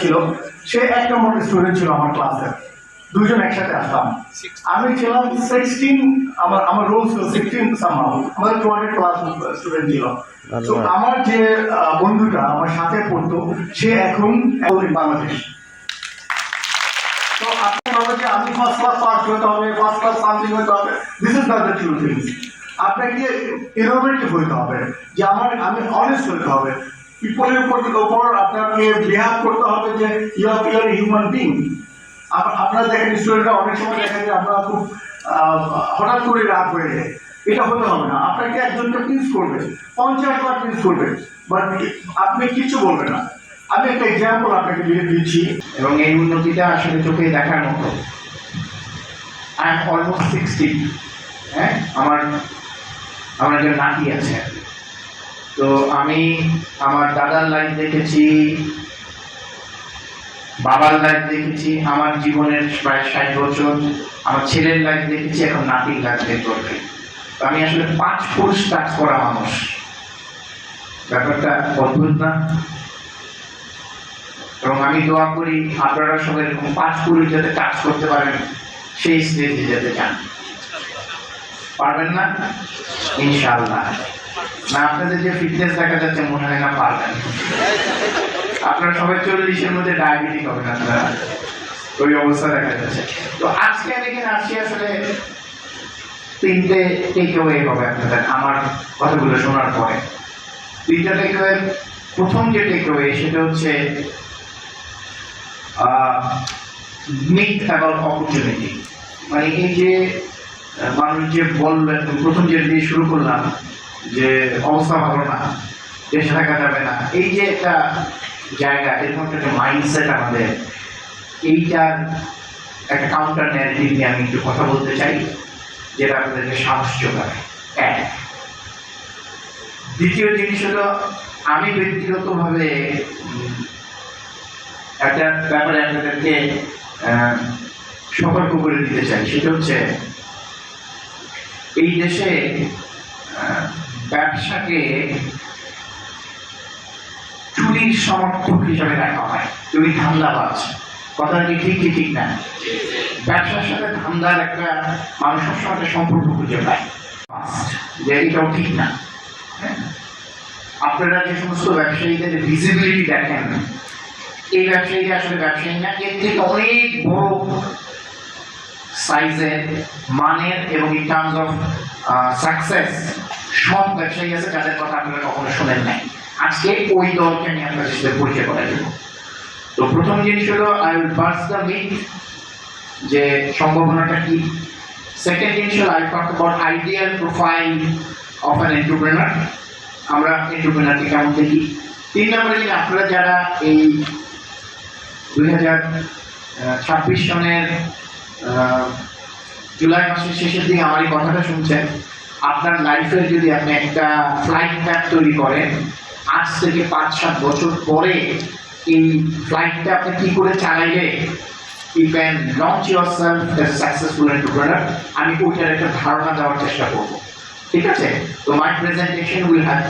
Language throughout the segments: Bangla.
ছিল, সে 1 নম্বর স্টুডেন্ট ছিল আমার ক্লাসে, দুজন একসাথে আসতাম। আমি ছিলাম 16, আমার রোল ছিল 16 সামহাউ, আমাদের 200 ক্লাস স্টুডেন্ট ছিল। তো আমার যে বন্ধুটা আমার সাথে পড়তো সে এখন বাংলাদেশ। তো আপনি ভাবেন যে আমি ফার্স্ট ক্লাস পাস হতে হবে, ফার্স্ট ক্লাস সামথিং হতে হবে, this is not the true things. আপনাকে ইনোভেটিভ হতে হবে, যে আমি অনেস্ট হতে হবে, পিপলের উপর আপনাকে বিহেভ করতে হবে যে ইউ আর হিউম্যান বিং। আপনারা দেখেন স্টুডেন্টরা অনেক সময় দেখেন যে আমরা খুব হঠাৎ করে রাগ হয়ে যায়, এটা হতে হবে না। আপনাকে একজনকে প্লিজ করবে, 50 বার প্লিজ করবে, বাট আপনি কিছু বলবেন না। আমি একটা এক্সাম্পল আপনাকে দিচ্ছি, এবং এই উন্নতিটা আসলে চোখে দেখার মতো। আই এম অলমোস্ট 60, হ্যাঁ, আমার একজন নাতি আছে। তো আমি আমার দাদার লাইফ দেখেছি, বাবার লাইফ দেখেছি, আমার জীবনের প্রায় 60 বছর, আমার ছেলের লাইফ দেখেছি, এখন নাতির লাইফ দেখতে। আমি আসলে 5 পুরুষ টাচ করা মানুষ, ব্যাপারটা অদ্ভুত না? এবং আমি দোয়া করি আপনারা সবাই এরকম 5 পুরুষ যাতে টাচ করতে পারেন, সেই স্টেজে যেতে চান। পারবেন না? ইনশাআল্লাহ না। আপনাদের যে ফিটনেস দেখা যাচ্ছে মনে হয় না পারবেন। আপনারা সবাই 40-এর মধ্যে ডায়াবেটিক হবেন, আপনারা ওই অবস্থা দেখা যাচ্ছে। তো আজকে আমি এখানে আসছি আসলে 3টে টেক অ্যাওয়ে হবে আপনাদের আমার কথাগুলো শোনার পরে। 3টা টেক অ্যাওয়ে। প্রথম যে টেক অ্যাওয়ে সেটা হচ্ছে মিথ অ্যাবাউট অপরচুনিটি। মানে এই যে মানুষ যে বললেন, প্রথম যে দিয়ে শুরু করলাম যে অবস্থা ভালো না, দেশে থাকা যাবে না, এই যে একটা জায়গা, এরকম একটা মাইন্ডসেট আমাদের, এইটার একটা কাউন্টার ন্যারেটিভ নিয়ে আমি একটু কথা বলতে চাই, যেটা আপনাদেরকে সাহস যোগাবে। এক। দ্বিতীয় জিনিস হলো, আমি ব্যক্তিগতভাবে একটা ব্যাপারে আপনাদেরকে সতর্ক করে দিতে চাই। সেটা হচ্ছে এই দেশে ব্যবসাকে চুরির সমর্থক হিসাবে দেখা হয়। তুমি ধান্দাবাজ, কথাটা কি ঠিক কি ঠিক না? ব্যবসার সাথে ধান্দার একটা মানুষ সবসময় সম্পর্ক খুঁজে পায়, যে এটাও ঠিক না। আপনারা যে সমস্ত ব্যবসায়ীদের ভিজিবিলিটি দেখেন, এই ব্যবসায়ীরা আসলে ব্যবসায়ী না, এর থেকে অনেক বড় সাইজের, মানের এবং ইন টার্মস অফ সাকসেস সব ব্যবসায়ী আছে, যাদের কথা আপনারা কখনো শোনেন নাই। আজকে ওই দলকে আমি আপনাদের সাথে পরিচয় করাই দেব। তো প্রথম জিনিস হলো, I will bust the myth, যে সম্ভাবনাটা কি। সেকেন্ড জিনিস হলো, I talk about ideal profile of an entrepreneur, আমরা এন্টারপ্রেনারকে কেমন দেখি। 3 নম্বরে, আপনারা যারা এই 2026 সনের জুলাই মাসের শেষের দিকে আমার এই কথাটা শুনছেন, আপনার লাইফের যদি আপনি একটা ফ্লাইট ম্যাপ তৈরি করেন, আজ থেকে 5-7 বছর পরে এই ফ্লাইটটা আপনি কি করে চালাইলে you can launch yourself as a successful entrepreneur, আমি ওইটার একটা ধারণা দেওয়ার চেষ্টা করব। ঠিক আছে? তো my presentation will have,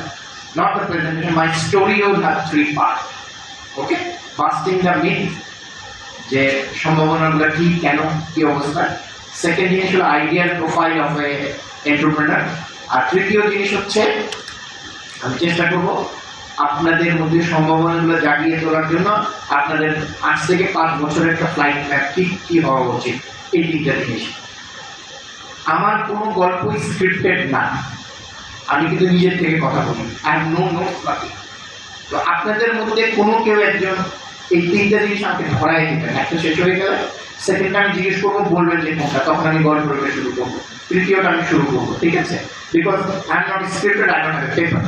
not the presentation, my story will have 3 parts. Okay? Busting the myth, যে সম্ভাবনাগুলো কি, কেন, কি অবস্থা। সেকেন্ড জিনিস হলো ideal profile of a entrepreneur. আর তৃতীয় জিনিস হচ্ছে, আমি চেষ্টা করব আপনাদের মধ্যে সম্ভাবনাগুলো জাগিয়ে তোলার জন্য আপনাদের আজ থেকে 5 বছরের একটা ফ্লাইট ম্যাপ ঠিক কি হওয়া উচিত, এই 3টা জিনিস। আমার কোনো গল্পই স্ক্রিপ্টেড না, আমি কিন্তু নিজের থেকে কথা বলি, আর নো নোটস বাকি। তো আপনাদের মধ্যে কোনো কেউ একজন এই 3টা জিনিস আমাকে ধরাই দিবেন। একটা শেষ হয়ে গেলে সেকেন্ডটা আমি জিজ্ঞেস করবো, বলবেন যে কোনটা, তখন আমি গল্প শুরু করবো। তৃতীয়টা আমি শুরু করবো, ঠিক আছে? Because I am not scripted, I don't have paper.